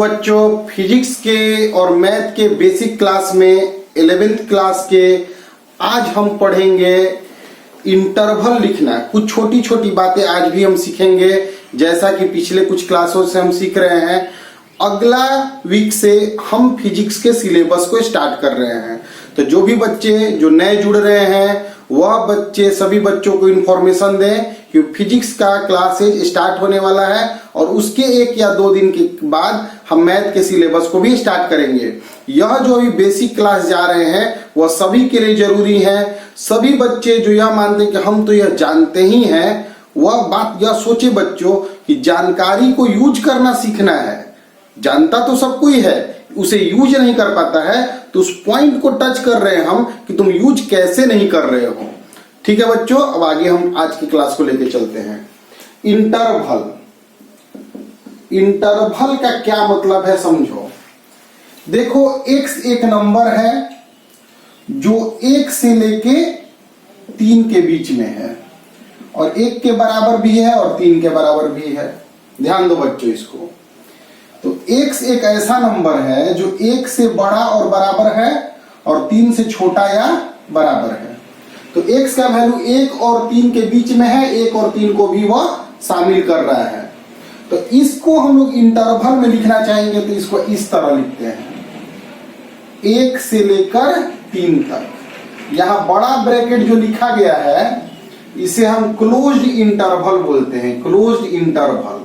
बच्चों, फिजिक्स के और मैथ के बेसिक क्लास में 11th क्लास के आज हम पढ़ेंगे इंटरवल लिखना। कुछ छोटी छोटी बातें आज भी हम सीखेंगे, जैसा कि पिछले कुछ क्लासों से हम सीख रहे हैं। अगला वीक से हम फिजिक्स के सिलेबस को स्टार्ट कर रहे हैं, तो जो भी बच्चे जो नए जुड़ रहे हैं वह बच्चे सभी बच्चों को इन्फॉर्मेशन दें कि फिजिक्स का क्लासेज स्टार्ट होने वाला है और उसके 1 या 2 दिन के बाद हम मैथ के सिलेबस को भी स्टार्ट करेंगे। यह जो भी बेसिक क्लास जा रहे हैं वह सभी के लिए जरूरी है। सभी बच्चे जो यह मानते हैं कि हम तो यह जानते ही हैं, वह बात यह सोचे बच्चों कि जानकारी को यूज करना सीखना है। जानता तो सब कोई है, उसे यूज नहीं कर पाता है, तो उस पॉइंट को टच कर रहे हैं हम कि तुम यूज कैसे नहीं कर रहे हो। ठीक है बच्चों, अब आगे हम आज की क्लास को लेके चलते हैं। इंटरवल, इंटरवल का क्या मतलब है समझो। देखो, x एक नंबर है जो 1 से लेके 3 के बीच में है, और 1 के बराबर भी है और 3 के बराबर भी है। ध्यान दो बच्चों इसको। तो x एक ऐसा नंबर है जो 1 से बड़ा और बराबर है और 3 से छोटा या बराबर है। तो x का वैल्यू 1 और 3 के बीच में है, 1 और 3 को भी वह शामिल कर रहा है। तो इसको हम लोग इंटरवल में लिखना चाहेंगे तो इसको इस तरह लिखते हैं, 1 से लेकर 3 तक। यहां बड़ा ब्रैकेट जो लिखा गया है इसे हम क्लोज्ड इंटरवल बोलते हैं, क्लोज्ड इंटरवल।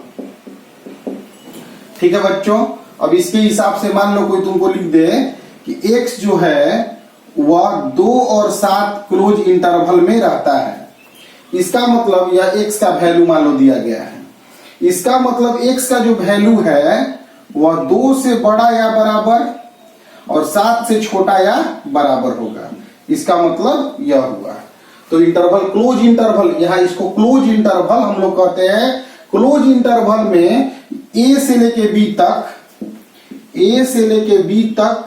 ठीक है बच्चों, अब इसके हिसाब से मान लो कोई तुमको लिख दे कि x जो है वह 2 और 7 क्लोज इंटरवल में रहता है। इसका मतलब यह x का वैल्यू मान लो दिया गया है। इसका मतलब x का जो वैल्यू है वह 2 से बड़ा या बराबर और 7 से छोटा या बराबर होगा। इसका मतलब यह हुआ। तो इंटरवल क्लोज इंटरवल, यहां इसको क्लोज इंटरवल हम लोग कहते हैं। क्लोज इंटरवल में a से लेके b तक, a से लेके b तक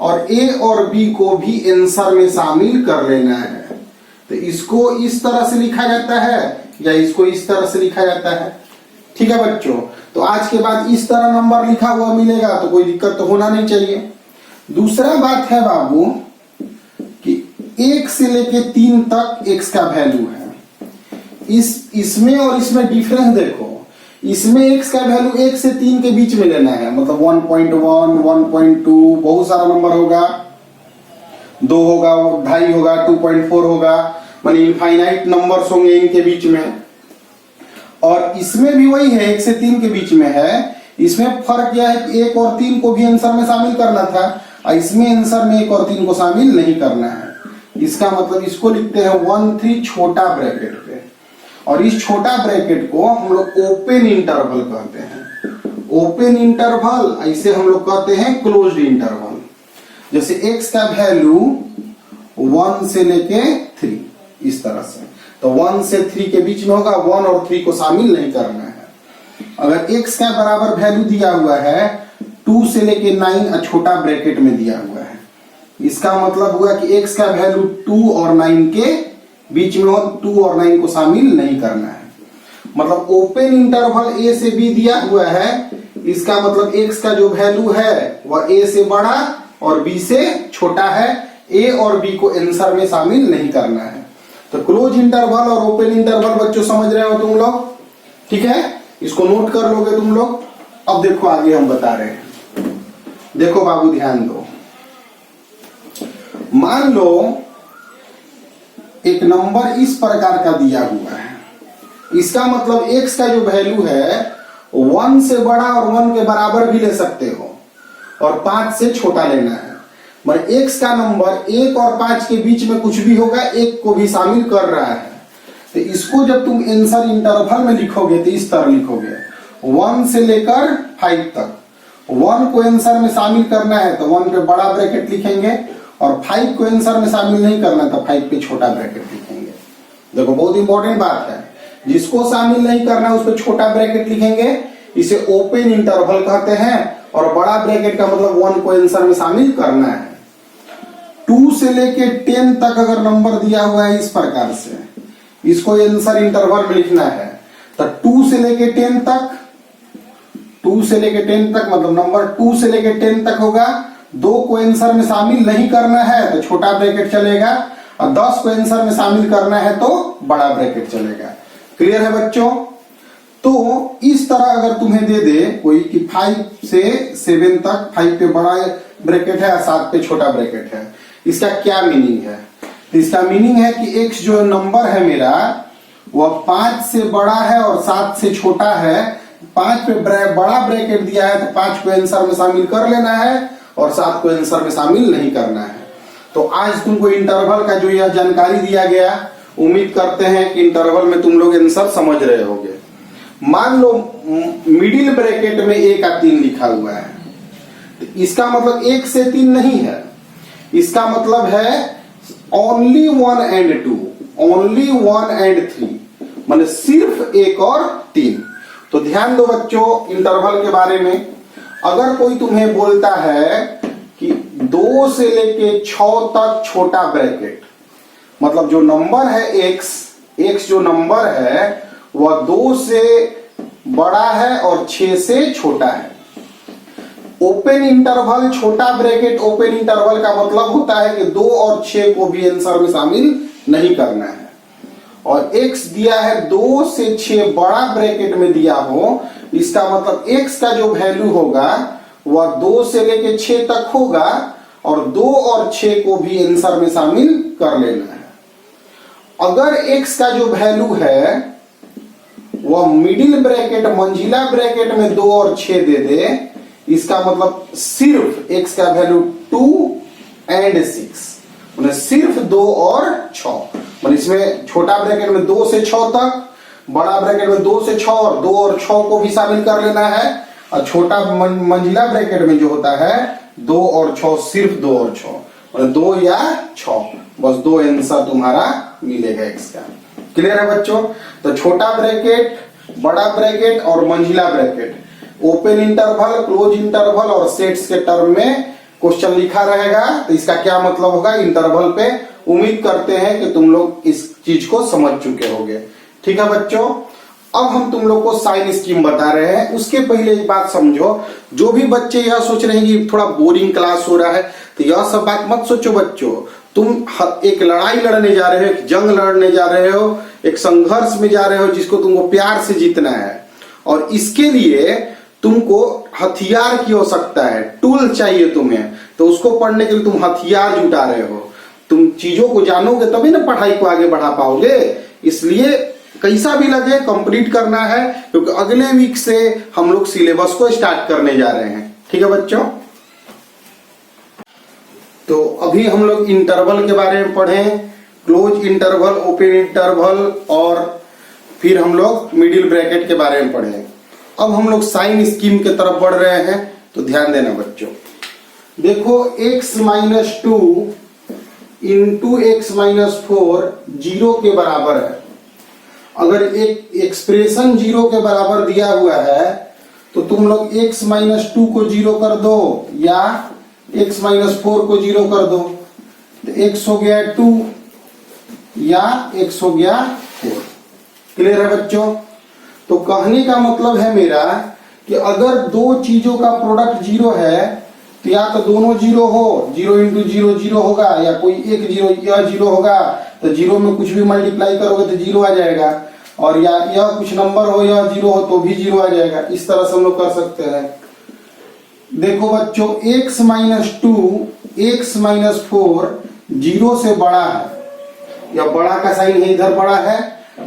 और a और b को भी आंसर में शामिल कर लेना है। तो इसको इस तरह से लिखा जाता है या इसको इस तरह से लिखा जाता है। ठीक है बच्चों, तो आज के बाद इस तरह नंबर लिखा हुआ मिलेगा तो कोई दिक्कत तो होना नहीं चाहिए। दूसरा बात है बाबू कि 1 से लेके 3 तक x का वैल्यू है। इसमें और इसमें डिफरेंस देखो, इसमें x का वैल्यू 1 से 3 के बीच में लेना है, मतलब 1.1, 1.2, बहुत सारा नंबर होगा, 2 होगा, 2.5 होगा, 2.4 होगा, माने इनफाइनाइट नंबर्स होंगे इनके बीच में। और इसमें भी वही है, 1 से 3 के बीच में है। इसमें फर्क यह है कि 1 और 3 को भी आंसर में शामिल करना था, और इसमें आंसर में 1 और 3 को शामिल नहीं करना है। इसका मतलब इसको लिखते हैं 1, 3 छोटा ब्रैकेट पे, और इस छोटा ब्रैकेट को हम लोग ओपन इंटरवल कहते हैं। ओपन इंटरवल इसे हम लोग कहते हैं क्लोज्ड इंटरवल। जैसे x का वैल्यू 1 से लेके 3 इस तरह से, तो 1 से 3 के बीच में होगा, 1 और 3 को शामिल नहीं करना है। अगर x का बराबर वैल्यू दिया हुआ है 2 से लेके 9 छोटा ब्रैकेट में दिया हुआ है, इसका मतलब हुआ कि x का वैल्यू 2 और 9 के बीच में हो, 2 और 9 को शामिल नहीं करना है। मतलब ओपन इंटरवल a से b दिया हुआ है, इसका मतलब x का जो वैल्यू है वह a से बड़ा और b से छोटा है। a और b को आंसर में शामिल नहीं करना है। तो क्लोज इंटरवल और ओपन इंटरवल बच्चों समझ रहे हो तुम लोग? ठीक है, इसको नोट कर लोगे तुम लोग। अब देखो आगे हम बता रहे हैं। देखो बाबू ध्यान दो, मान लो एक नंबर इस प्रकार का दिया हुआ है। इसका मतलब x का जो वैल्यू है 1 से बड़ा और 1 के बराबर भी ले सकते हो, और 5 से छोटा लेना है। मतलब x का नंबर 1 और 5 के बीच में कुछ भी होगा, 1 को भी शामिल कर रहा है। तो इसको जब तुम आंसर इंटरवल में लिखोगे तो इस तरह लिखोगे, 1 से लेकर 5 तक। 1 को आंसर में शामिल करना है तो 1 पे बड़ा ब्रैकेट लिखेंगे, और 5 को आंसर में शामिल नहीं करना तो 5 पे छोटा ब्रैकेट लिखेंगे। देखो बहुत इंपॉर्टेंट बात है, जिसको शामिल नहीं करना उस पर छोटा ब्रैकेट लिखेंगे, इसे ओपन इंटरवल कहते हैं। और बड़ा ब्रैकेट का मतलब 1 को आंसर में शामिल करना है। 2 से लेके 10 तक अगर नंबर दिया हुआ है इस प्रकार से, इसको आंसर इंटरवल में लिखना है। तो 2 से लेके 10 तक 2 से लेके 10 तक, मतलब नंबर 2 से लेके 10 तक होगा। 2 को आंसर में शामिल नहीं करना है तो छोटा ब्रैकेट चलेगा, और 10 को आंसर में शामिल करना है तो बड़ा ब्रैकेट चलेगा। क्लियर है बच्चों? तो इस तरह अगर तुम्हें दे दे कोई कि 5 से 7 तक, 5 पे बड़ा ब्रैकेट है और 7 पे छोटा ब्रैकेट है, इसका क्या मीनिंग है? तो इसका मीनिंग है कि x जो नंबर है मेरा वह 5 से बड़ा है और 7 से छोटा है। 5 पे बड़ा ब्रैकेट दिया है तो 5 को आंसर में शामिल कर लेना है और 7 को आंसर में शामिल नहीं करना है। तो आज तुमको इंटरवल का जो यह जानकारी दिया गया, उम्मीद करते हैं कि इंटरवल में तुम लोग आंसर समझ रहे होंगे। मान लो मिडिल ब्रैकेट में 1 का 3 लिखा हुआ है, तो इसका मतलब 1 से 3 नहीं है, इसका मतलब है ओनली 1 एंड 2, ओनली 1 एंड 3, मतलब सिर्फ 1 और 3। तो ध्यान दो बच्चों इंटरवल के बारे में। अगर कोई तुम्हें बोलता है कि 2 से लेके 6 तक छोटा ब्रैकेट, मतलब जो नंबर है x जो नंबर है वह 2 से बड़ा है और 6 से छोटा है। ओपन इंटरवल, छोटा ब्रैकेट ओपन इंटरवल का मतलब होता है कि 2 और 6 को भी आंसर में शामिल नहीं करना है। और x दिया है 2 से 6 बड़ा ब्रैकेट में दिया हो, इसका मतलब x का जो वैल्यू होगा वह 2 से लेके 6 तक होगा और 2 और 6 को भी आंसर में शामिल कर लेना है। अगर x का जो वैल्यू है वह मिडिल ब्रैकेट, मंझिला ब्रैकेट में 2 और 6 दे दे, इसका मतलब सिर्फ x का वैल्यू 2 एंड 6, मतलब सिर्फ 2 और 6, मतलब इसमें छोटा ब्रैकेट में 2 से 6 तक, बड़ा ब्रैकेट में 2 से 6 और 2 और 6 को भी शामिल कर लेना है, और छोटा मंझिला ब्रैकेट में जो होता है 2 और 6, सिर्फ 2 और 6, मतलब 2 या 6, बस 2 आंसर तुम्हारा मिलेगा x का। क्लियर है बच्चों? तो छोटा ब्रैकेट, बड़ा ब्रैकेट और मंझिला bracket, open interval, close interval और सेट्स के टर्म में क्वेश्चन लिखा रहेगा। तो इसका क्या मतलब होगा इंटरवल पे, उम्मीद करते हैं कि तुम लोग इस चीज को समझ चुके होंगे। ठीक है बच्चों, अब हम तुम लोग को साइन स्कीम बता रहे हैं। उसके पहले एक बात समझो, जो भी बच्चे यह सोच रहे हैं कि थोड़ा बोरिंग क्लास हो रहा है, तो यह सब बात मत सोचो बच्चों। तुम एक लड़ाई लड़ने जा रहे हो, एक जंग लड़ने जा रहे हो, एक संघर्ष में जा रहे हो जिसको तुमको प्यार से जीतना है, और इसके लिए तुमको हथियार की आवश्यकता है, टूल चाहिए तुम्हें। तो उसको पढ़ने के लिए तुम हथियार जुटा रहे हो। तुम चीजों को जानोगे तभी ना पढ़ाई को आगे बढ़ा पाओगे। इसलिए कैसा भी लगे कंप्लीट करना है, क्योंकि अगले वीक से हम लोग सिलेबस को स्टार्ट करने जा रहे हैं। ठीक है बच्चों? तो अभी हम लोग इंटरवल के बारे में पढ़ें, क्लोज इंटरवल, ओपन इंटरवल, और फिर हम लोग मिडिल ब्रैकेट के बारे में पढ़ें। अब हम लोग साइन स्कीम के तरफ बढ़ रहे हैं, तो ध्यान देना बच्चों। देखो x-2 इंटू x-4 0 के बराबर है। अगर एक एक्सप्रेशन 0 के बराबर दिया हुआ है तो तुम लोग x-2 को 0 कर दो या x-4 को 0 कर दो, तो x हो गया 2 या x हो गया 4। क्लियर है बच्चों? तो कहने का मतलब है मेरा कि अगर दो चीजों का प्रोडक्ट 0 है तो या तो दोनों 0 हो, 0 इंटू 0 0 होगा, या कोई एक 0 यह 0 होगा, तो 0 में कुछ भी मल्टीप्लाई करोगे तो 0 आ जाएगा, और या यह कुछ नंबर हो, यह 0 हो तो भी 0 आ जाएगा। इस तरह से हम लोग कर सकते हैं। देखो बच्चों x-2 x-4 0 से बड़ा है, या बड़ा का साइन है इधर बड़ा है,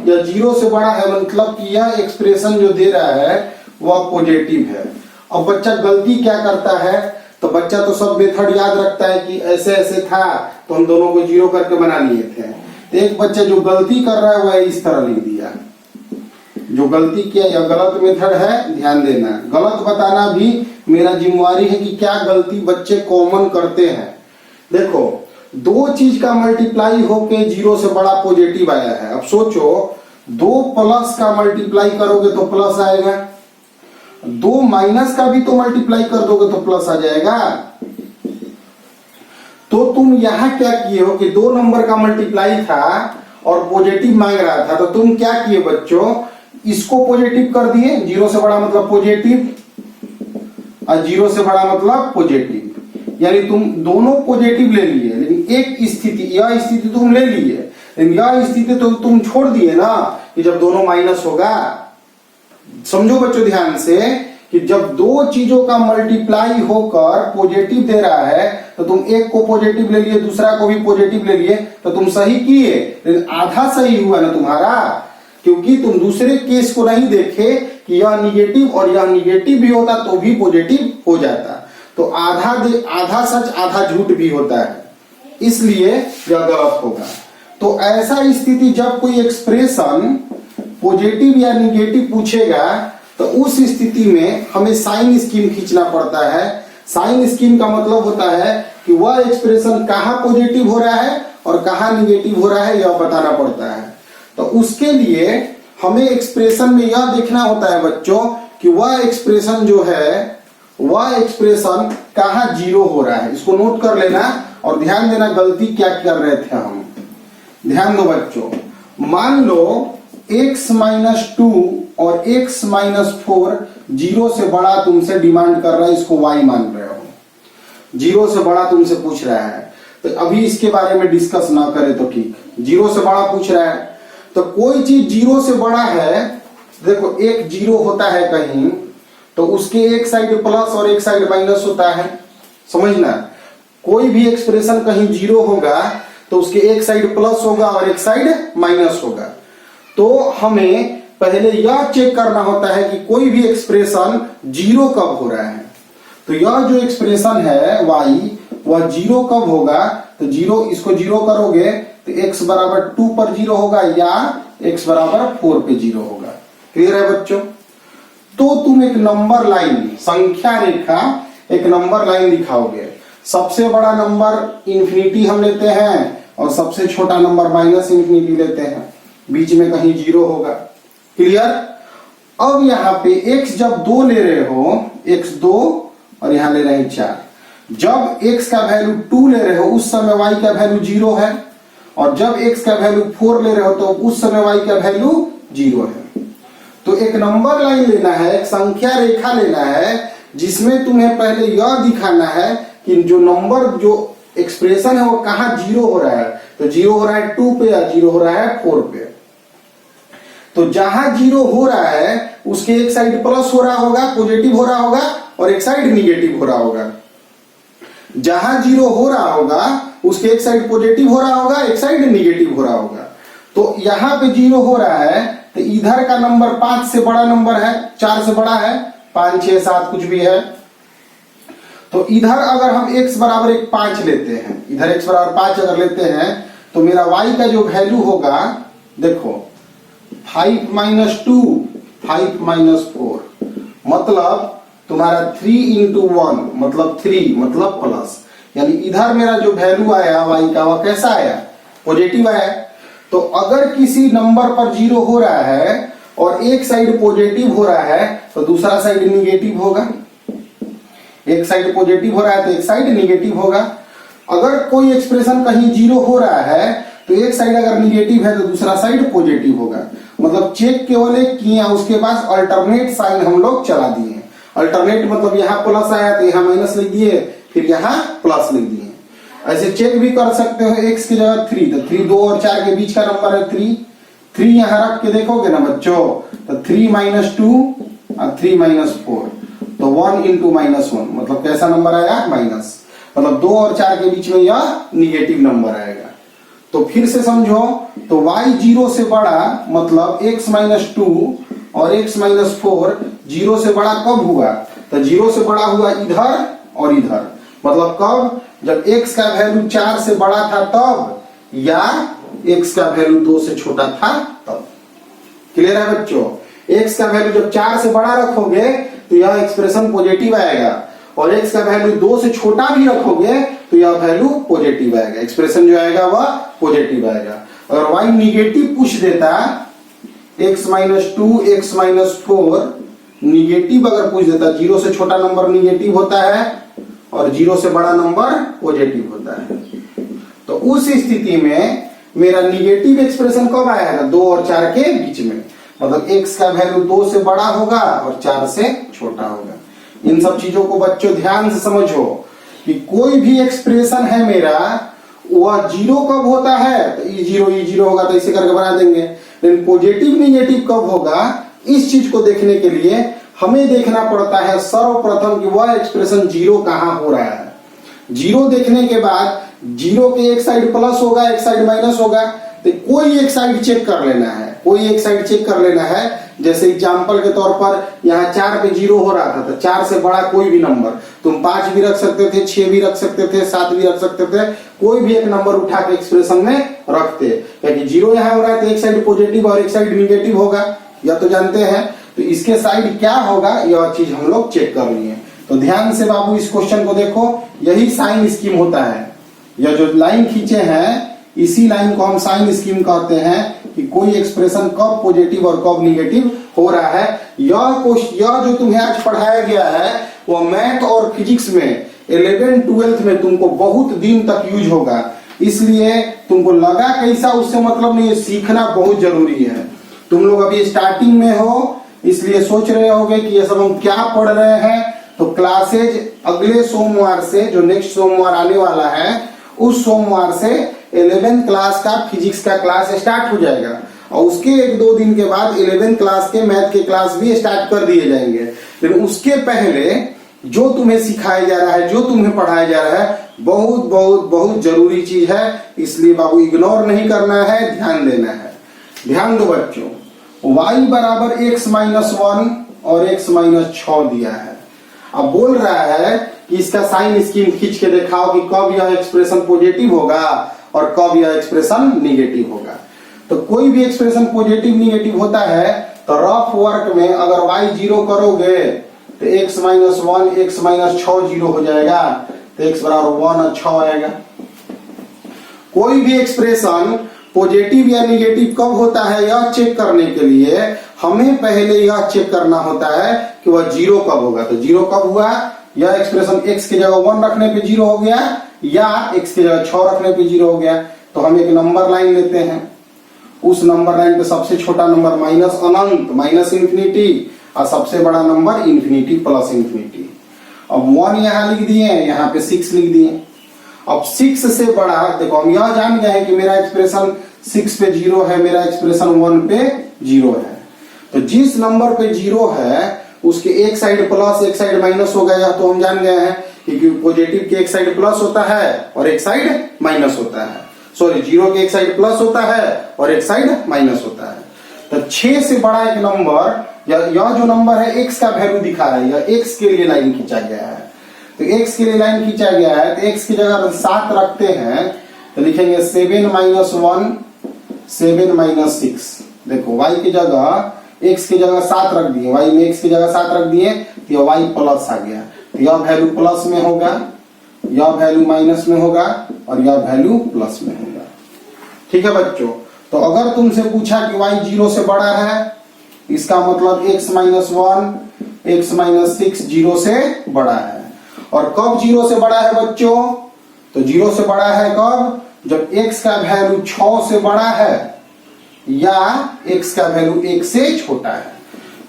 या 0 से बड़ा है, मतलब कि यह एक्सप्रेशन जो दे रहा है वह पॉजिटिव है। अब बच्चा गलती क्या करता है, तो बच्चा तो सब मेथड याद रखता है कि ऐसे ऐसे था तो हम दोनों को 0 करके बना लिए थे। तो एक बच्चा जो गलती कर रहा है वह इस तरह लिख दिया, जो गलती किया यह गलत मेथड है, ध्यान देना। गलत बताना भी मेरा जिम्मेवारी है कि क्या गलती बच्चे कॉमन करते हैं। देखो दो चीज का मल्टीप्लाई होके 0 से बड़ा पॉजिटिव आया है। अब सोचो 2 प्लस का मल्टीप्लाई करोगे तो प्लस आएगा, 2 माइनस का भी तो मल्टीप्लाई कर दोगे तो प्लस आ जाएगा। तो तुम यहां क्या किए हो कि 2 नंबर का मल्टीप्लाई था और पॉजिटिव मांग रहा था, तो तुम क्या किए बच्चों, इसको पॉजिटिव कर दिए, 0 से बड़ा मतलब पॉजिटिव, और 0 से बड़ा मतलब पॉजिटिव, यानी तुम दोनों पॉजिटिव ले लिए, लेकिन एक स्थिति, यह स्थिति तुम ले लिए, लेकिन यह स्थिति तो तुम छोड़ दिए ना कि जब दोनों माइनस होगा। समझो बच्चों ध्यान से कि जब दो चीजों का मल्टीप्लाई होकर पॉजिटिव दे रहा है तो तुम एक को पॉजिटिव ले लिए, दूसरा को भी पॉजिटिव ले लिए, तो तुम सही किए, लेकिन आधा सही हुआ ना तुम्हारा, क्योंकि तुम दूसरे केस को नहीं देखे कि यह निगेटिव और यह निगेटिव भी होता तो भी पॉजिटिव हो जाता। तो आधा सच आधा झूठ भी होता है, इसलिए यह गलत होगा। तो ऐसा स्थिति जब कोई एक्सप्रेशन पॉजिटिव या निगेटिव पूछेगा तो उस स्थिति में हमें साइन स्कीम खींचना पड़ता है। साइन स्कीम का मतलब होता है कि वह एक्सप्रेशन कहाँ पॉजिटिव हो रहा है और कहाँ निगेटिव हो रहा है, यह बताना पड़ता है। तो उसके लिए हमें एक्सप्रेशन में यह देखना होता है बच्चों कि वह एक्सप्रेशन जो है, वह एक्सप्रेशन कहाँ जीरो हो रहा है। इसको नोट कर लेना और ध्यान देना गलती क्या कर रहे थे हम। ध्यान दो बच्चों, मान लो x-2 और x-4 0 से बड़ा तुमसे डिमांड कर रहा है, इसको y मान रहे हो, 0 से बड़ा तुमसे पूछ रहा है, तो अभी इसके बारे में डिस्कस ना करें तो ठीक। 0 से बड़ा पूछ रहा है तो कोई चीज 0 से बड़ा है, देखो एक 0 होता है कहीं तो उसके एक साइड प्लस और एक साइड माइनस होता है, समझना। कोई भी एक्सप्रेशन कहीं 0 होगा तो उसके एक साइड प्लस होगा और एक साइड माइनस होगा। तो हमें पहले यह चेक करना होता है कि कोई भी एक्सप्रेशन 0 कब हो रहा है। तो यह जो एक्सप्रेशन है y वह 0 कब होगा, तो 0, इसको 0 करोगे तो x बराबर 2 पर 0 होगा या x बराबर 4 पे 0 होगा। क्लियर है बच्चों। तो तुम एक नंबर लाइन, संख्या रेखा, एक नंबर लाइन दिखाओगे। सबसे बड़ा नंबर इंफिनिटी हम लेते हैं और सबसे छोटा नंबर माइनस इंफिनिटी लेते हैं, बीच में कहीं 0 होगा। क्लियर। अब यहाँ पे x जब 2 ले रहे हो, x 2 और यहाँ ले रहे हैं 4, जब x का वैल्यू 2 ले रहे हो उस समय y का वैल्यू 0 है, और जब x का वैल्यू 4 ले रहे हो तो उस समय y का वैल्यू 0 है। तो एक नंबर लाइन लेना है, एक संख्या रेखा लेना है जिसमें तुम्हें पहले यह दिखाना है कि जो नंबर, जो एक्सप्रेशन है वो कहाँ 0 हो रहा है। तो 0 हो रहा है 2 पे या 0 हो रहा है 4 पे। तो जहां 0 हो रहा है उसके एक साइड प्लस हो रहा होगा, पॉजिटिव हो रहा होगा, और एक साइड निगेटिव हो रहा होगा। जहां 0 हो रहा होगा उसके एक साइड पॉजिटिव हो रहा होगा, एक साइड निगेटिव हो रहा होगा। तो यहाँ पे 0 हो रहा है तो इधर का नंबर 5 से बड़ा नंबर है, 4 से बड़ा है, 5 6 7 कुछ भी है। तो इधर अगर हम x बराबर 5 लेते हैं, इधर x बराबर 5 अगर लेते हैं तो मेरा y का जो वैल्यू होगा, देखो 5 - 2 5 - 4, मतलब तुम्हारा 3 × 1 मतलब 3 मतलब प्लस, यानी इधर मेरा जो वैल्यू आया y का वह कैसा आया, पॉजिटिव आया। तो अगर किसी नंबर पर 0 हो रहा है और एक साइड पॉजिटिव हो रहा है तो दूसरा साइड निगेटिव होगा। एक साइड पॉजिटिव हो रहा है तो एक साइड निगेटिव होगा। अगर कोई एक्सप्रेशन कहीं 0 हो रहा है तो एक साइड अगर निगेटिव है तो दूसरा साइड पॉजिटिव होगा। मतलब चेक केवल एक किया, उसके पास अल्टरनेट साइन हम लोग चला दिए। अल्टरनेट मतलब यहाँ प्लस आया तो यहाँ माइनस लिख दिए, फिर यहाँ प्लस लिख दिए। ऐसे चेक भी कर सकते हो, x की जगह 3, तो 3 2 और 4 के बीच का नंबर है 3, 3 यहाँ रख के देखोगे ना बच्चों तो 3 - 2 और 3 - 4, तो 1 × -1 मतलब कैसा नंबर आया, माइनस। मतलब 2 और 4 के बीच में यह निगेटिव नंबर आएगा। तो फिर से समझो, तो y 0 से बड़ा मतलब x - 2 और x - 4 0 से बड़ा कब हुआ, तो 0 से बड़ा हुआ इधर और इधर। मतलब कब, जब x का वैल्यू 4 से बड़ा था तब, या x का वैल्यू 2 से छोटा था तब। क्लियर है बच्चों। x का वैल्यू जब 4 से बड़ा रखोगे तो यह एक्सप्रेशन पॉजिटिव आएगा, और x का वैल्यू 2 से छोटा भी रखोगे तो यह वैल्यू पॉजिटिव आएगा, एक्सप्रेशन जो आएगा वह पॉजिटिव आएगा। अगर y निगेटिव पूछ देता, x - 2 x - 4 निगेटिव अगर पूछ देता, 0 से छोटा नंबर निगेटिव होता है और 0 से बड़ा नंबर पॉजिटिव होता है। तो उस स्थिति में मेरा निगेटिव एक्सप्रेशन कब आएगा, 2 और 4 के बीच में। मतलब x का वैल्यू 2 से बड़ा होगा और 4 से छोटा होगा। इन सब चीजों को बच्चों ध्यान से समझो कि कोई भी एक्सप्रेशन है मेरा वह जीरो कब होता है, तो ई जीरो होगा तो इसे करके बना देंगे। लेकिन पॉजिटिव निगेटिव कब होगा, इस चीज को देखने के लिए हमें देखना पड़ता है सर्वप्रथम कि वह एक्सप्रेशन जीरो कहां हो रहा है। जीरो देखने के बाद जीरो के एक साइड प्लस होगा एक साइड माइनस होगा, तो कोई एक साइड चेक कर लेना है, कोई एक साइड चेक कर लेना है। जैसे एग्जांपल के तौर पर यहाँ 4 पे जीरो हो रहा था, तो 4 से बड़ा कोई भी नंबर तुम 5 भी रख सकते थे, 6 भी रख सकते थे, 7 भी रख सकते थे, कोई भी एक नंबर उठा के एक्सप्रेशन में रखते, क्योंकि जीरो यहाँ हो रहा है तो एक साइड पॉजिटिव और एक साइड निगेटिव होगा, यह तो जानते हैं। तो इसके साइड क्या होगा यह चीज हम लोग चेक कर लिए। तो ध्यान से बाबू इस क्वेश्चन को देखो, यही साइन स्कीम होता है। यह जो लाइन खींचे हैं इसी लाइन को हम साइन स्कीम कहते हैं कि कोई एक्सप्रेशन कब पॉजिटिव और कब निगेटिव हो रहा है। यह जो तुम्हें आज पढ़ाया गया है वह मैथ और फिजिक्स में 11 12 में तुमको बहुत दिन तक यूज होगा, इसलिए तुमको लगा कैसा उससे मतलब नहीं है, सीखना बहुत जरूरी है। तुम लोग अभी स्टार्टिंग में हो इसलिए सोच रहे होगे कि ये सब हम क्या पढ़ रहे हैं। तो क्लासेज अगले सोमवार से, जो नेक्स्ट सोमवार आने वाला है, उस सोमवार से 11th क्लास का फिजिक्स का क्लास स्टार्ट हो जाएगा और उसके 1-2 दिन के बाद 11th क्लास के मैथ के क्लास भी स्टार्ट कर दिए जाएंगे। लेकिन उसके पहले जो तुम्हें सिखाया जा रहा है, जो तुम्हें पढ़ाया जा रहा है, बहुत बहुत बहुत जरूरी चीज है, इसलिए बाबू इग्नोर नहीं करना है, ध्यान देना है। ध्यान दो बच्चों, y बराबर x-1 और x-6 दिया है। अब बोल रहा है कि इसका साइन स्कीम खींच के दिखाओ कि कब यह एक्सप्रेशन पॉजिटिव होगा और कब यह एक्सप्रेशन निगेटिव होगा। तो कोई भी एक्सप्रेशन पॉजिटिव निगेटिव होता है तो रफ वर्क में अगर y 0 करोगे तो x-1 x-6 0 हो जाएगा, तो x बराबर 1 और 6 आएगा। कोई भी एक्सप्रेशन पॉजिटिव या निगेटिव कब होता है यह चेक करने के लिए हमें पहले यह चेक करना होता है कि वह जीरो कब होगा। तो जीरो कब हुआ, यह एक्सप्रेशन x की जगह 1 रखने पे जीरो हो गया या x की जगह 6 रखने पे जीरो हो गया। तो हम एक नंबर लाइन लेते हैं, उस नंबर लाइन पे सबसे छोटा नंबर माइनस अनंत माइनस इंफिनिटी और सबसे बड़ा नंबर इंफिनिटी प्लस इंफिनिटी। अब 1 यहाँ लिख दिए, यहाँ पे 6 लिख दिए। अब 6 से बड़ा, देखो हम यह जान गए हैं कि मेरा एक्सप्रेशन 6 पे 0 है, मेरा एक्सप्रेशन 1 पे 0 है। तो जिस नंबर पे 0 है उसके एक साइड प्लस एक साइड माइनस हो गया, तो हम जान गए हैं कि पॉजिटिव के एक साइड प्लस होता है और एक साइड माइनस होता है। सॉरी, 0 के एक साइड प्लस होता है और एक साइड माइनस होता है। तो 6 से बड़ा एक नंबर, यह जो नंबर है x का वैल्यू दिखा रहा है, यह x के लिए लाइन खींचा गया है। तो x के लिए लाइन खींचा गया है तो x की जगह 7 रखते हैं तो लिखेंगे 7 - 1 7 - 6। देखो y की जगह x की जगह 7 रख दिए, y में x की जगह 7 रख दिए तो यह y प्लस आ गया। तो यह वैल्यू प्लस में होगा, यह वैल्यू माइनस में होगा और यह वैल्यू प्लस में होगा। ठीक है बच्चों, तो अगर तुमसे पूछा कि y 0 से बड़ा है, इसका मतलब x-1 x-6 0 से बड़ा है। और कब 0 से बड़ा है बच्चों, तो 0 से बड़ा है कब, जब x का वैल्यू 6 से बड़ा है या x का वैल्यू 1 से छोटा है।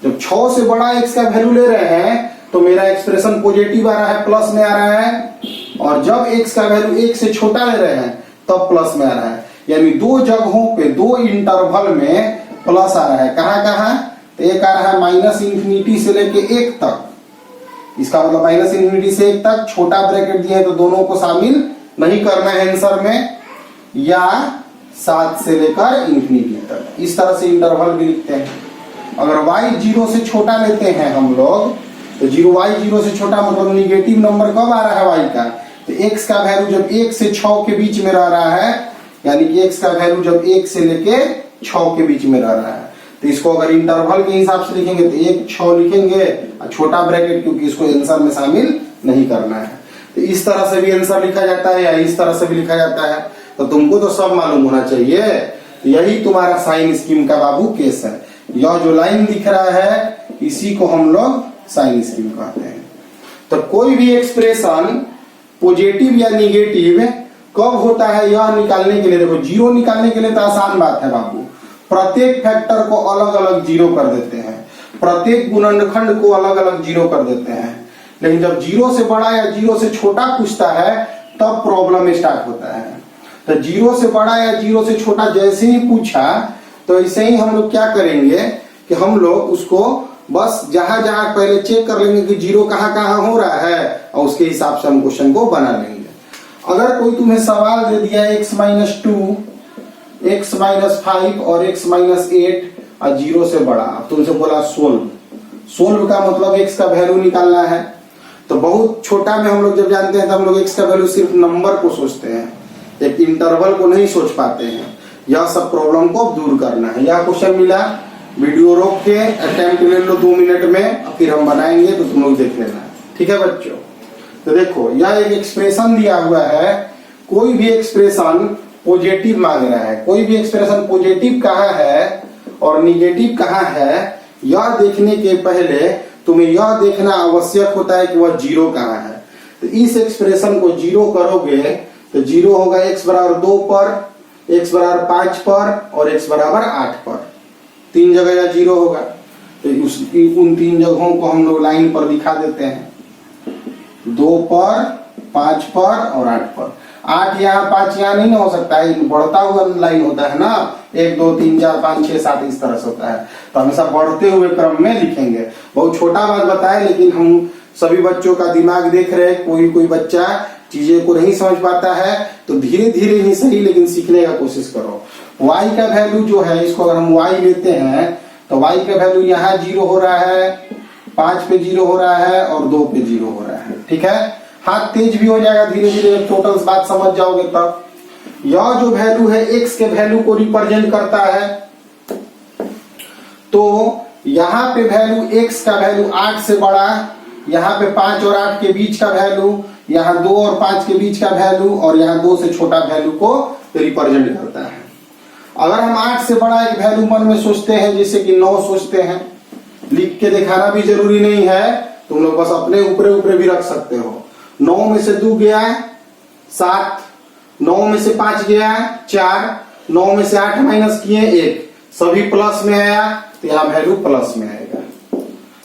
जब 6 से बड़ा x का वैल्यू ले रहे हैं तो मेरा एक्सप्रेशन पॉजिटिव आ रहा है, प्लस में आ रहा है, और जब x का वैल्यू 1 से छोटा ले रहे हैं तब प्लस में आ रहा है। यानी 2 जगहों पे 2 इंटरवल में प्लस आ रहा है। कहां कहां, तो एक आ रहा है माइनस इंफिनिटी से लेके 1 तक, इसका मतलब माइनस इंफिनिटी से 1 तक, छोटा ब्रैकेट दिए हैं तो दोनों को शामिल नहीं करना है आंसर में, या 7 से लेकर इंफिनिटी तक। इस तरह से इंटरवल भी लिखते हैं। अगर y 0 से छोटा लेते हैं हम लोग तो y 0 से छोटा मतलब निगेटिव नंबर कब आ रहा है y का, तो x का वैल्यू जब 1 से 6 के बीच में रह रहा है, यानी कि x का वैल्यू जब 1 से लेके 6 के बीच में रह रहा है, तो इसको अगर इंटरवल के हिसाब से लिखेंगे तो 1 6 लिखेंगे और छोटा ब्रैकेट, क्योंकि इसको आंसर में शामिल नहीं करना है। तो इस तरह से भी आंसर लिखा जाता है या इस तरह से भी लिखा जाता है, तो तुमको तो सब मालूम होना चाहिए। यही तुम्हारा साइन स्कीम का बाबू केस है। यह जो लाइन दिख रहा है इसी को हम लोग साइन स्कीम कहते हैं। तो कोई भी एक्सप्रेशन पॉजिटिव या निगेटिव कब होता है यह निकालने के लिए, देखो 0 निकालने के लिए तो आसान बात है बाबू, प्रत्येक फैक्टर को अलग अलग 0 कर देते हैं, प्रत्येक गुणनखंड को अलग अलग 0 कर देते हैं। लेकिन जब 0 से बड़ा या 0 से छोटा पूछता है तब प्रॉब्लम स्टार्ट होता है। तो 0 से बड़ा या 0 से छोटा जैसे ही पूछा तो ऐसे ही हम लोग क्या करेंगे कि हम लोग उसको बस जहां जहां पहले चेक कर लेंगे कि 0 कहां कहां हो रहा है और उसके हिसाब से हम क्वेश्चन को बना लेंगे। अगर कोई तुम्हें सवाल दे दिया x-2, x-5 और x-8 और 0 से बड़ा, अब तुमसे बोला सोल्व का मतलब x का वैल्यू निकालना है। तो बहुत छोटा में हम लोग जब जानते हैं तो हम लोग x का वैल्यू सिर्फ नंबर को सोचते हैं, एक इंटरवल को नहीं सोच पाते हैं। यह सब प्रॉब्लम को दूर करना है। यह क्वेश्चन मिला, वीडियो रोक के अटेम्प्ट ले लो 2 मिनट में, फिर हम बनाएंगे तो तुम लोग देख लेना। ठीक है बच्चों, तो देखो यह एक एक्सप्रेशन दिया हुआ है, कोई भी एक्सप्रेशन पॉजिटिव मांग रहा है, कोई भी एक्सप्रेशन पॉजिटिव कहाँ है और निगेटिव कहाँ है, यह देखने के पहले तुम्हें यह देखना आवश्यक होता है कि वह 0 कहाँ है। तो इस एक्सप्रेशन को 0 करोगे तो 0 होगा x बराबर 2 पर, x बराबर 5 पर और x बराबर 8 पर। 3 जगह यह 0 होगा। तो उन 3 जगहों को हम लोग लाइन पर दिखा देते हैं, 2 पर, 5 पर और 8 पर। 8 यहाँ 5 यहाँ नहीं ना हो सकता है, बढ़ता हुआ लाइन होता है ना, 1 2 3 4 5 6 7 इस तरह से होता है। तो हमेशा बढ़ते हुए क्रम में लिखेंगे। बहुत छोटा बात बताए, लेकिन हम सभी बच्चों का दिमाग देख रहे हैं, कोई बच्चा चीजें को नहीं समझ पाता है, तो धीरे धीरे ही सही लेकिन सीखने का कोशिश करो। y का वैल्यू जो है, इसको अगर हम y लेते हैं तो y का वैल्यू यहाँ 0 हो रहा है, 5 पे 0 हो रहा है और 2 पे 0 हो रहा है। ठीक है, हाथ तेज भी हो जाएगा धीरे धीरे, टोटल बात समझ जाओगे तब। यह जो वैल्यू है x के वैल्यू को रिप्रेजेंट करता है, तो यहाँ पे वैल्यू x का वैल्यू 8 से बड़ा, यहाँ पे 5 और 8 के बीच का वैल्यू, यहाँ 2 और 5 के बीच का वैल्यू और यहाँ 2 से छोटा वैल्यू को रिप्रेजेंट करता है। अगर हम 8 से बड़ा एक वैल्यू मन में सोचते हैं, जैसे कि 9 सोचते हैं, लिख के दिखाना भी जरूरी नहीं है, तुम लोग बस अपने ऊपरे भी रख सकते हो। 9 में से 2 गया 7, 9 में से 5 गया 4, 9 में से 8 माइनस किए 1, सभी प्लस में आया तो यहाँ वैल्यू प्लस में आएगा।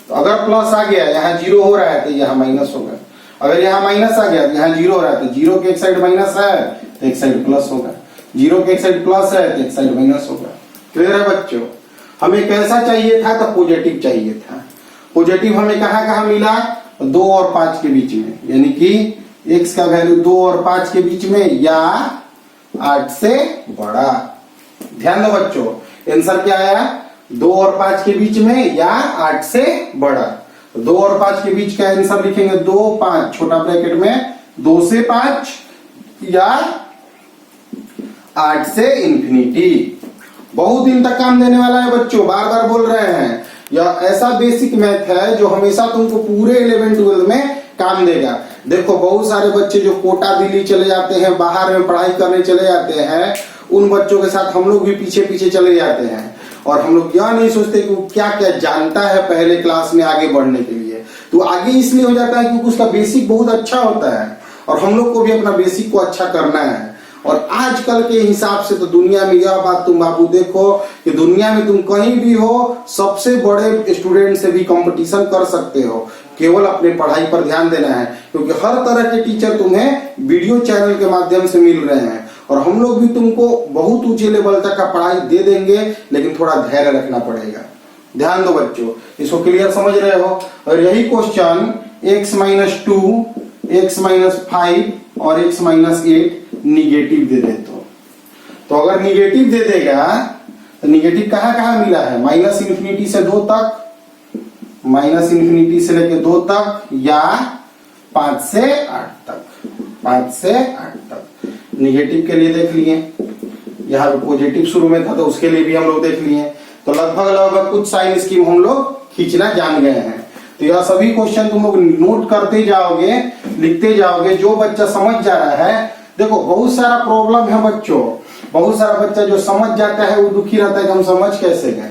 तो अगर प्लस आ गया, यहाँ 0 हो रहा है तो यहाँ माइनस होगा। अगर यहाँ माइनस आ गया तो यहाँ 0 हो रहा है, तो 0 के एक साइड माइनस है तो एक साइड प्लस होगा, 0 के एक साइड प्लस है तो एक साइड माइनस होगा। क्लियर है बच्चों? हमें कैसा चाहिए था? तो पॉजिटिव चाहिए था। पॉजिटिव हमें कहाँ मिला? 2 और 5 के बीच में, यानी कि x का वैल्यू 2 और 5 के बीच में या 8 से बड़ा। ध्यान दो बच्चों, आंसर क्या आया? 2 और 5 के बीच में या 8 से बड़ा। 2 और 5 के बीच का आंसर लिखेंगे 2 5 छोटा ब्रैकेट में 2 से 5 या 8 से इंफिनिटी। बहुत दिन तक काम देने वाला है बच्चों, बार बार बोल रहे हैं। यह ऐसा बेसिक मैथ है जो हमेशा तुमको पूरे 11th-12th में काम देगा। देखो बहुत सारे बच्चे जो कोटा दिल्ली चले जाते हैं, बाहर में पढ़ाई करने चले जाते हैं, उन बच्चों के साथ हम लोग भी पीछे पीछे चले जाते हैं और हम लोग क्या नहीं सोचते कि वो क्या क्या जानता है पहले क्लास में आगे बढ़ने के लिए। तो आगे इसलिए हो जाता है क्योंकि उसका बेसिक बहुत अच्छा होता है और हम लोग को भी अपना बेसिक को अच्छा करना है। और आजकल के हिसाब से तो दुनिया में यह बात तुम बाबू देखो कि दुनिया में तुम कहीं भी हो, सबसे बड़े स्टूडेंट से भी कंपटीशन कर सकते हो। केवल अपने पढ़ाई पर ध्यान देना है, क्योंकि हर तरह के टीचर तुम्हें वीडियो चैनल के माध्यम से मिल रहे हैं और हम लोग भी तुमको बहुत ऊंचे लेवल तक का पढ़ाई दे देंगे, लेकिन थोड़ा धैर्य रखना पड़ेगा। ध्यान दो बच्चों, इसको क्लियर समझ रहे हो? और यही क्वेश्चन x-2, x-5 और x-8 निगेटिव दे दे तो अगर निगेटिव दे देगा तो निगेटिव कहाँ मिला है? माइनस इन्फिनिटी से 2 तक, माइनस इन्फिनिटी से लेके 2 तक या 5 से 8 तक, 5 से 8 तक। निगेटिव के लिए देख लिए, यहाँ पे पॉजिटिव शुरू में था तो उसके लिए भी हम लोग देख लिए। तो लगभग कुछ साइन स्कीम हम लोग खींचना जान गए हैं। तो यह सभी क्वेश्चन तुम लोग नोट करते जाओगे, लिखते जाओगे। जो बच्चा समझ जा रहा है, देखो बहुत सारा प्रॉब्लम है बच्चों, बहुत सारा बच्चा जो समझ जाता है वो दुखी रहता है कि हम समझ कैसे गए,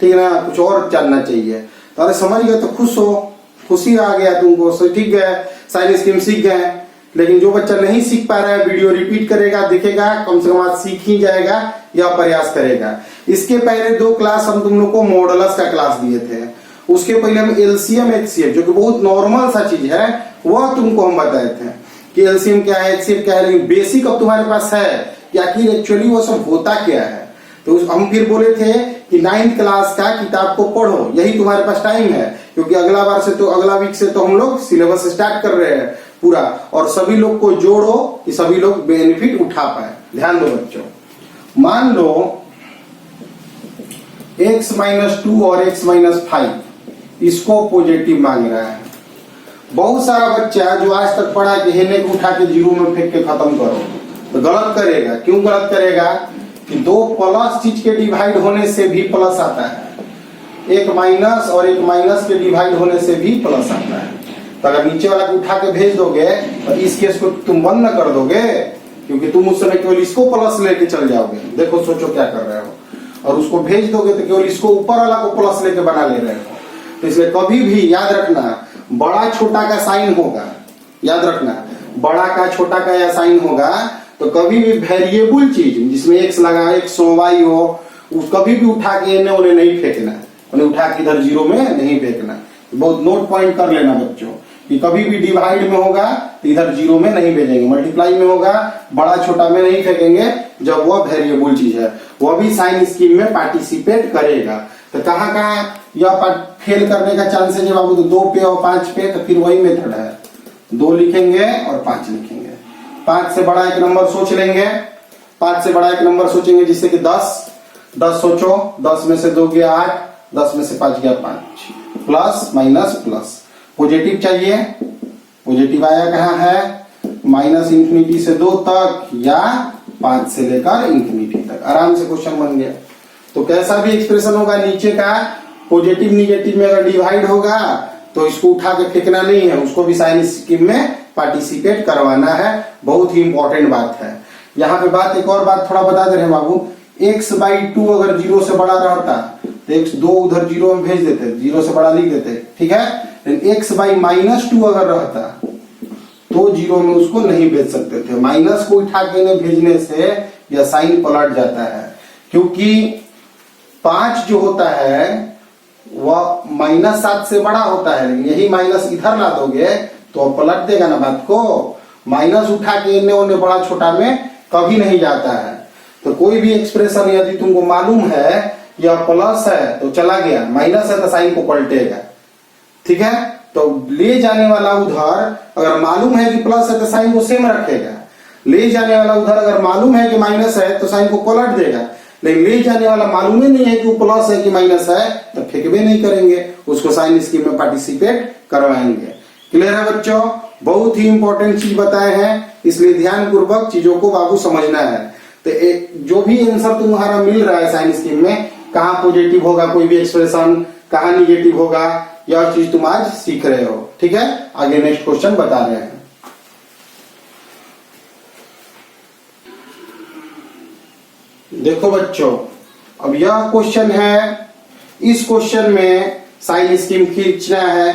ठीक है ना, कुछ और जानना चाहिए। तो अरे समझ गए तो खुश हो, खुशी आ गया तुमको, सो ठीक है, साइन स्कीम सीख गए। लेकिन जो बच्चा नहीं सीख पा रहा है, वीडियो रिपीट करेगा, देखेगा, कम से कम आज सीख ही जाएगा या प्रयास करेगा। इसके पहले 2 क्लास हम तुम लोग को मॉडुलस का क्लास दिए थे। उसके पहले हम एलसीएम एचसीएफ, जो कि बहुत नॉर्मल सा चीज है, वह तुमको हम बताए थे कि एलसीएम क्या है, एचसीएफ क्या है, लेकिन बेसिक अब तुम्हारे पास है कि आखिर एक्चुअली वो सब होता क्या है। तो हम फिर बोले थे कि 9th क्लास का किताब को पढ़ो, यही तुम्हारे पास टाइम है, क्योंकि अगला वीक से तो हम लोग सिलेबस स्टार्ट कर रहे हैं पूरा, और सभी लोग को जोड़ो कि सभी लोग बेनिफिट उठा पाए। ध्यान दो बच्चों, मान लो x-2 और x-5 इसको पॉजिटिव मांग रहा है। बहुत सारा बच्चा जो आज तक पढ़ा कि हेने को उठा के जीरो में फेंक के खत्म करो, तो गलत करेगा। क्यों गलत करेगा कि दो प्लस चीज के डिवाइड होने से भी प्लस आता है, एक माइनस और एक माइनस के डिवाइड होने से भी प्लस आता है। तो अगर नीचे वाला को उठा के भेज दोगे तो इस केस को तुम बंद न कर दोगे, क्योंकि तुम उस समय केवल इसको प्लस लेके चल जाओगे। देखो सोचो क्या कर रहे हो, और उसको भेज दोगे तो केवल इसको ऊपर वाला को प्लस लेके बना ले रहे हो। तो इसलिए कभी भी याद रखना, बड़ा छोटा का साइन होगा, याद रखना बड़ा का छोटा का या साइन होगा, तो कभी भी वेरिएबल चीज जिसमें x लगा, x हो, y हो, उस कभी भी उठा के इन्हें उन्हें नहीं फेंकना, उन्हें उठा के इधर जीरो में नहीं फेंकना। बहुत नोट पॉइंट कर लेना बच्चों कि कभी भी डिवाइड में होगा तो इधर जीरो में नहीं भेजेंगे, मल्टीप्लाई में होगा बड़ा छोटा में नहीं फेंकेंगे जब वह वेरिएबल चीज है, वह भी साइन स्कीम में पार्टिसिपेट करेगा। तो कहाँ कहाँ यह फेल करने का चांसेस है बाबू? तो 2 पे और 5 पे, तो फिर वही मेथड है, 2 लिखेंगे और 5 लिखेंगे। 5 से बड़ा एक नंबर सोच लेंगे, 5 से बड़ा एक नंबर सोचेंगे जिससे कि 10 सोचो, 10 में से 2 गया 8, 10 में से 5 गया 5, प्लस माइनस प्लस। पॉजिटिव चाहिए, पॉजिटिव आया कहाँ है? माइनस इंफिनिटी से 2 तक या 5 से लेकर इंफिनिटी तक। आराम से क्वेश्चन बन गया। तो कैसा भी एक्सप्रेशन होगा नीचे का पॉजिटिव निगेटिव में अगर डिवाइड होगा तो इसको उठा के फेंकना नहीं है, उसको भी साइन स्कीम में पार्टिसिपेट करवाना है। बहुत ही इंपॉर्टेंट बात है। यहाँ पे बात, एक और बात थोड़ा बता दे रहे बाबू, x/2 अगर 0 से बड़ा रहता तो x2 उधर 0 में भेज देते, 0 से बड़ा लिख देते, ठीक है। लेकिन x/-2 अगर रहता तो 0 में उसको नहीं भेज सकते थे। माइनस को उठा के इन्हें भेजने से यह साइन पलट जाता है, क्योंकि 5 जो होता है वह -7 से बड़ा होता है। लेकिन यही माइनस इधर ला दोगे तो पलट देगा ना बात को। माइनस उठा के इन्हें उन्हें बड़ा छोटा में कभी नहीं जाता है। तो कोई भी एक्सप्रेशन यदि तुमको मालूम है यह प्लस है तो चला गया, माइनस है तो साइन को पलटेगा, ठीक है। तो ले जाने वाला उधर अगर मालूम है कि प्लस है तो साइन को सेम रखेगा, ले जाने वाला उधर अगर मालूम है कि माइनस है तो साइन को पलट देगा। लेकिन ले जाने वाला मालूम ही नहीं है कि वो प्लस है कि माइनस है तो फेंकबे नहीं करेंगे, उसको साइन स्कीम में पार्टिसिपेट करवाएंगे। क्लियर है बच्चों? बहुत ही इंपॉर्टेंट चीज बताए हैं, इसलिए ध्यान पूर्वक चीजों को बाबू समझना है। तो जो भी आंसर तुम्हारा मिल रहा है साइन स्कीम में, कहाँ पॉजिटिव होगा कोई भी एक्सप्रेशन, कहाँ निगेटिव होगा, यह चीज तुम आज सीख रहे हो, ठीक है। आगे नेक्स्ट क्वेश्चन बता रहे हैं। देखो बच्चों, अब यह क्वेश्चन है, इस क्वेश्चन में साइन स्कीम खींचना है।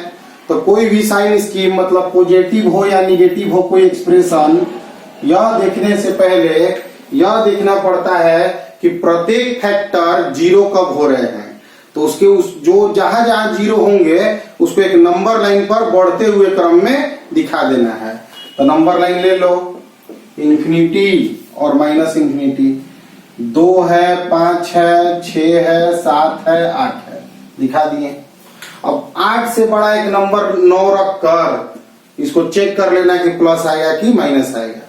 तो कोई भी साइन स्कीम मतलब पॉजिटिव हो या निगेटिव हो कोई एक्सप्रेशन, यह देखने से पहले यह देखना पड़ता है कि प्रत्येक फैक्टर 0 कब हो रहे हैं। तो उसके जो जहां जहां 0 होंगे उसको एक नंबर लाइन पर बढ़ते हुए क्रम में दिखा देना है। तो नंबर लाइन ले लो, इंफिनिटी और माइनस इंफिनिटी, 2 है, 5 है, 6 है, 7 है, 8 है, दिखा दिए। अब 8 से बड़ा एक नंबर 9 रख कर इसको चेक कर लेना कि प्लस आएगा कि माइनस आएगा।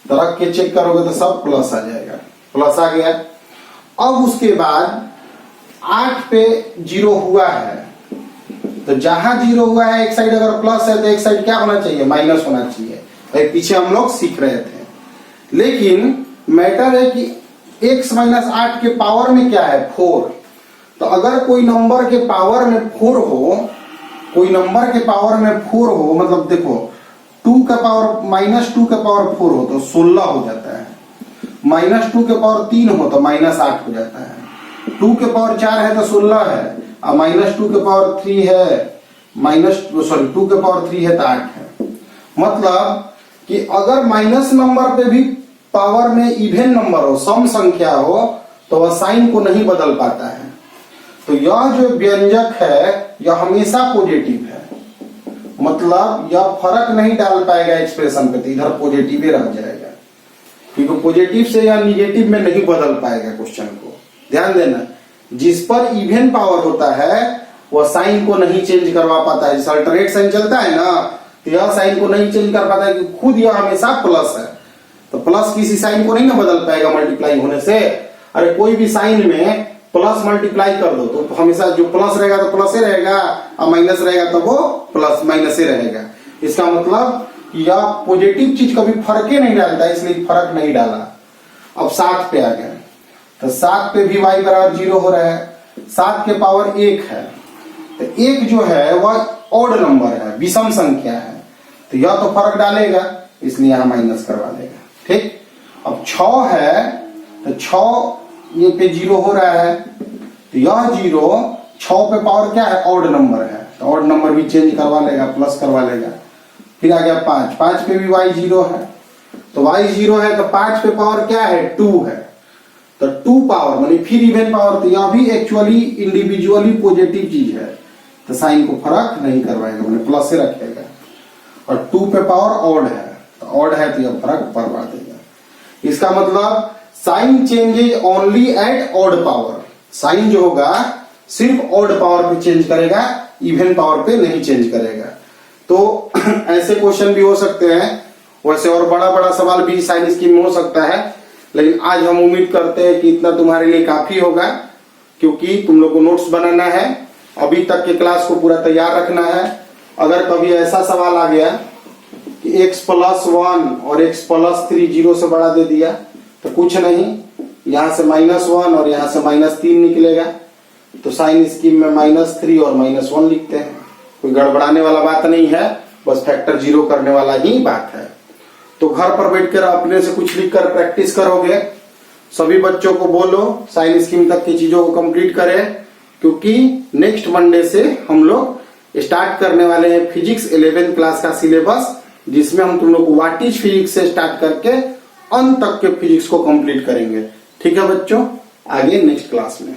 तो रख के चेक करोगे तो सब प्लस आ जाएगा, प्लस आ गया। अब उसके बाद 8 पे 0 हुआ है, तो जहां 0 हुआ है एक साइड अगर प्लस है तो एक साइड क्या होना चाहिए? माइनस होना चाहिए। पीछे हम लोग सीख रहे थे। लेकिन मैटर है कि x-8 के पावर में क्या है? 4। तो अगर कोई नंबर के पावर में 4 हो, कोई नंबर के पावर में 4 हो, मतलब देखो 2 का पावर -2 का पावर 4 हो तो 16 हो जाता है, -2 के पावर 3 हो तो -8 हो जाता है, 2 के पावर 4 है तो 16 है, और -2 के पावर 3 है, 2 के पावर 3 है तो 8 है। मतलब कि अगर माइनस नंबर पे भी पावर में इवन नंबर हो, सम संख्या हो, तो वह साइन को नहीं बदल पाता है। तो यह जो व्यंजक है यह हमेशा पॉजिटिव है, मतलब यह फर्क नहीं डाल पाएगा एक्सप्रेशन पे, तो इधर पॉजिटिव ही रह जाएगा, क्योंकि पॉजिटिव से या निगेटिव में नहीं बदल पाएगा क्वेश्चन को। ध्यान देना, जिस पर इवन पावर होता है वह साइन को नहीं चेंज करवा पाता है। जैसे अल्टरनेट साइन चलता है ना, तो यह साइन को नहीं चेंज कर पाता है क्योंकि खुद यह हमेशा प्लस है, तो प्लस किसी साइन को नहीं ना बदल पाएगा मल्टीप्लाई होने से। अरे कोई भी साइन में प्लस मल्टीप्लाई कर दो तो हमेशा जो प्लस रहेगा तो प्लस ही रहेगा, और माइनस रहेगा तो वो प्लस माइनस ही रहेगा। इसका मतलब यह पॉजिटिव चीज कभी फर्क ही नहीं डालता, इसलिए फर्क नहीं डाला। अब 7 पे आ गए, तो 7 पे भी y बराबर 0 हो रहा है, 7 के पावर 1 है, तो 1 जो है वह ऑड नंबर है, विषम संख्या है, तो यह तो फर्क डालेगा, इसलिए यहां माइनस करवा देगा। ठीक, अब 6 है, तो 6 ये पे 0 हो रहा है, तो यह 0 6 पे पावर क्या है, ऑड नंबर है, तो ऑड नंबर भी चेंज करवा लेगा, प्लस करवा लेगा। फिर आ गया 5, 5 पे भी y 0 है, तो y 0 है, तो 5 पे पावर क्या है, 2 है, तो 2 पावर मानी फिर इवन पावर, तो यह भी एक्चुअली इंडिविजुअली पॉजिटिव चीज है, तो साइन को फर्क नहीं करवाएगा, मैंने प्लस से रखेगा। और 2 पे पावर ऑड है, तो ऑड है तो यह फर्क करवा देगा। इसका मतलब sign changes only at odd power, sign जो होगा सिर्फ ऑड पावर पे चेंज करेगा, इवन पावर पे नहीं चेंज करेगा। तो ऐसे क्वेश्चन भी हो सकते हैं, वैसे और बड़ा बड़ा सवाल भी साइन स्कीम में हो सकता है, लेकिन आज हम उम्मीद करते हैं कि इतना तुम्हारे लिए काफी होगा, क्योंकि तुम लोग को नोट्स बनाना है, अभी तक के क्लास को पूरा तैयार रखना है। अगर कभी ऐसा सवाल आ गया कि x + 1 और x + 3 0 से बड़ा दे दिया, तो कुछ नहीं, यहां से -1 और यहां से -3 निकलेगा, तो साइन स्कीम में -3 और -1 लिखते हैं। कोई गड़बड़ाने वाला बात नहीं है, बस फैक्टर 0 करने वाला ही बात है। तो घर पर बैठकर अपने से कुछ लिखकर प्रैक्टिस करोगे, सभी बच्चों को बोलो साइन स्कीम तक की चीजों को कंप्लीट करें, क्योंकि नेक्स्ट मंडे से हम लोग स्टार्ट करने वाले हैं फिजिक्स 11th क्लास का सिलेबस, जिसमें हम तुम लोग को व्हाट इज फिजिक्स से स्टार्ट करके अंत तक के फिजिक्स को कंप्लीट करेंगे। ठीक है बच्चों, आगे नेक्स्ट क्लास में।